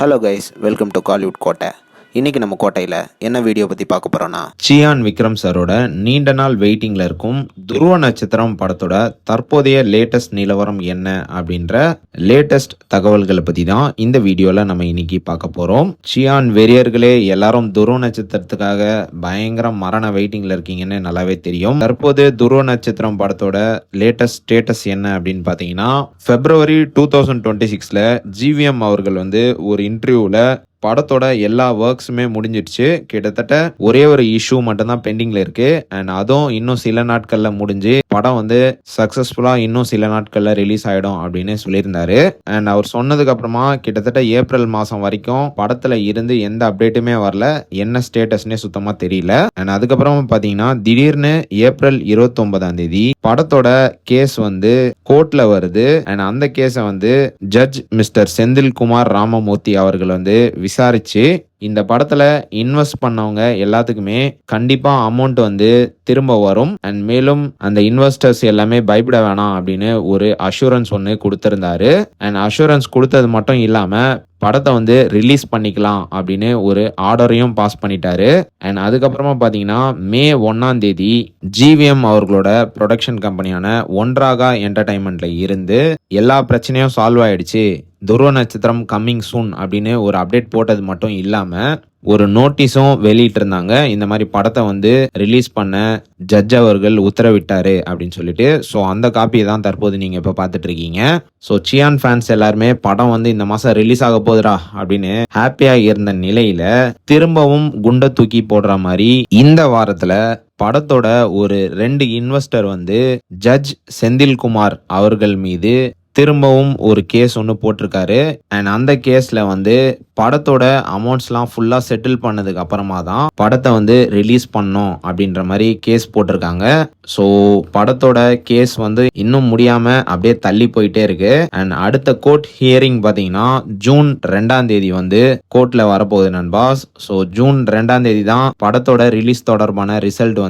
Hello guys, welcome to Kollywood கோட்டை. இன்றைக்கி நம்ம கோட்டையில் என்ன வீடியோ பற்றி பார்க்க போகிறோன்னா, சியான் விக்ரம் சாரோட நீண்ட நாள் வெயிட்டிங்கில் இருக்கும் துருவ நட்சத்திரம் படத்தோட தற்போதைய லேட்டஸ்ட் நிலவரம் என்ன அப்படின்ற லேட்டஸ்ட் தகவல்களை பற்றி தான் இந்த வீடியோவில் நம்ம இன்னைக்கு பார்க்க போகிறோம். சியான் வெறியர்களே எல்லாரும் துருவ நட்சத்திரத்துக்காக பயங்கர மரண வெயிட்டிங்கில் இருக்கீங்கன்னு நல்லாவே தெரியும். தற்போது துருவ நட்சத்திரம் படத்தோட லேட்டஸ்ட் ஸ்டேட்டஸ் என்ன அப்படின்னு பார்த்தீங்கன்னா, February 2026 ஜிவிஎம் அவர்கள் ஒரு இன்டர்வியூவில் படத்தோட எல்லா ஒர்க்ஸுமே முடிஞ்சிடுச்சு. கிட்டத்தட்ட ஒரே ஒரு இஷ்யூ மட்டும்தான் பெண்டிங்ல இருக்கு. அண்ட் அதுவும் இன்னும் சில நாட்கள்ல முடிஞ்சு படம் சக்சஸ்ஃபுல்லா இன்னும் சில நாட்கள்ல ரிலீஸ் ஆயிடும் அப்படின்னு சொல்லியிருந்தாரு. அண்ட் அவர் சொன்னதுக்கு அப்புறமா கிட்டத்தட்ட ஏப்ரல் மாசம் வரைக்கும் படத்துல இருந்து எந்த அப்டேட்டுமே வரல. என்ன ஸ்டேட்டஸ்னே சுத்தமா தெரியல. அண்ட் அதுக்கப்புறமா பாத்தீங்கன்னா திடீர்னு ஏப்ரல் 29 படத்தோட கேஸ் கோர்ட்ல வருது. அண்ட் அந்த கேஸை ஜட்ஜ் மிஸ்டர் செந்தில்குமார் ராமமூர்த்தி அவர்கள் விசாரிச்சு இந்த படத்துல இன்வெஸ்ட் பண்ணவங்க எல்லாத்துக்குமே கண்டிப்பா அமௌண்ட் திரும்ப வரும். அண்ட் மேலும் அந்த இன்வெஸ்டர்ஸ் எல்லாமே பயப்பட வேணாம் அப்படின்னு ஒரு அஷூரன்ஸ் கொடுத்திருந்தாரு. அண்ட் அஷூரன்ஸ் கொடுத்தது மட்டும் இல்லாம படத்தை ரிலீஸ் பண்ணிக்கலாம் அப்படின்னு ஒரு ஆர்டரையும் பாஸ் பண்ணிட்டாரு. அண்ட் அதுக்கப்புறமா பாத்தீங்கன்னா மே 1 ஜிவிஎம் அவர்களோட ப்ரொடக்ஷன் கம்பெனியான ஒன்றாகா என்டர்டைன்மெண்ட்ல இருந்து எல்லா பிரச்சனையும் சால்வ் ஆயிடுச்சு, துருவ நட்சத்திரம் கம்மிங் சூன் அப்படின்னு ஒரு அப்டேட் போட்டது மட்டும் இல்லாம ஒரு நோட்டீஸும் வெளியிட்டு இருந்தாங்க. இந்த மாதிரி படத்தை ரிலீஸ் பண்ண ஜட்ஜ் அவர்கள் உத்தரவிட்டாரு அப்படின்னு சொல்லிட்டு. ஸோ அந்த காப்பியை தான் தற்போது நீங்க இப்ப பார்த்துட்டு இருக்கீங்க. ஸோ சியான் ஃபேன்ஸ் எல்லாருமே படம் இந்த மாசம் ரிலீஸ் ஆக போகுதுடா அப்படின்னு ஹாப்பியா இருந்த நிலையில திரும்பவும் குண்டை தூக்கி போடுற மாதிரி இந்த வாரத்துல படத்தோட ஒரு 2 இன்வெஸ்டர் ஜட்ஜ் செந்தில்குமார் அவர்கள் மீது திரும்பவும் ஒரு கேஸ் போட்டிருக்காரு. அண்ட் அந்த கேஸ்ல படத்தோட அமௌண்ட்ஸ்லாம் ஃபுல்லா செட்டில் பண்ணதுக்கு அப்புறமா தான் படத்தை ரிலீஸ் பண்ணோம் அப்படின்ற மாதிரி கேஸ் போட்டிருக்காங்க. ஸோ படத்தோட கேஸ் இன்னும் முடியாம அப்படியே தள்ளி போயிட்டே இருக்கு. அண்ட் அடுத்த கோர்ட் ஹியரிங் பாத்தீங்கன்னா ஜூன் 2 கோர்ட்ல வரப்போகுது நண்பாஸ். ஸோ ஜூன் 2 தான் படத்தோட ரிலீஸ் தொடர்பான ரிசல்ட்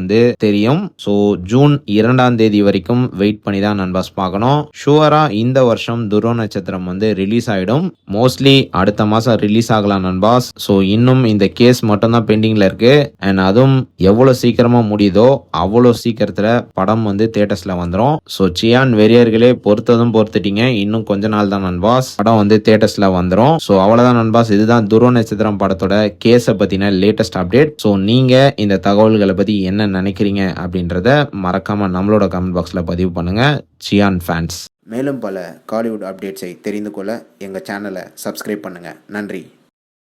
தெரியும். ஸோ ஜூன் 2 வரைக்கும் வெயிட் பண்ணி தான் நண்பாஸ் பார்க்கணும். ஷுவரா இந்த வருஷம் துருவ நட்சத்திரம் ரிலீஸ் ஆயிடும். மோஸ்ட்லி அடுத்த மாசம் ரிலீஸ் ஆகலாம் நண்பாஸ். ஸோ இன்னும் இந்த கேஸ் மட்டும் தான் பெண்டிங்ல இருக்கு. அண்ட் அதுவும் எவ்வளவு சீக்கிரமா முடியுதோ அவ்வளோ சீக்கிரத்துல படம் தியேட்டர்ஸ்ல வந்துடும். ஸோ சியான் வெறியர்களே பொறுத்துட்டீங்க, இன்னும் கொஞ்ச நாள் தான் நண்பாஸ் படம் தியேட்டர்ஸ்ல வந்துடும். ஸோ அவ்வளவுதான் நண்பாஸ். இதுதான் துருவ நட்சத்திரம் படத்தோட கேஸை பத்தின லேட்டஸ்ட் அப்டேட். ஸோ நீங்க இந்த தகவல்களை பத்தி என்ன நினைக்கிறீங்க அப்படின்றத மறக்காம நம்மளோட கமெண்ட் பாக்ஸ்ல பதிவு பண்ணுங்க சியான் ஃபேன்ஸ். மேலும் பல காலிவுட் அப்டேட்ஸை தெரிந்து கொள்ள எங்கள் சேனலை சப்ஸ்கிரைப் பண்ணுங்கள். நன்றி.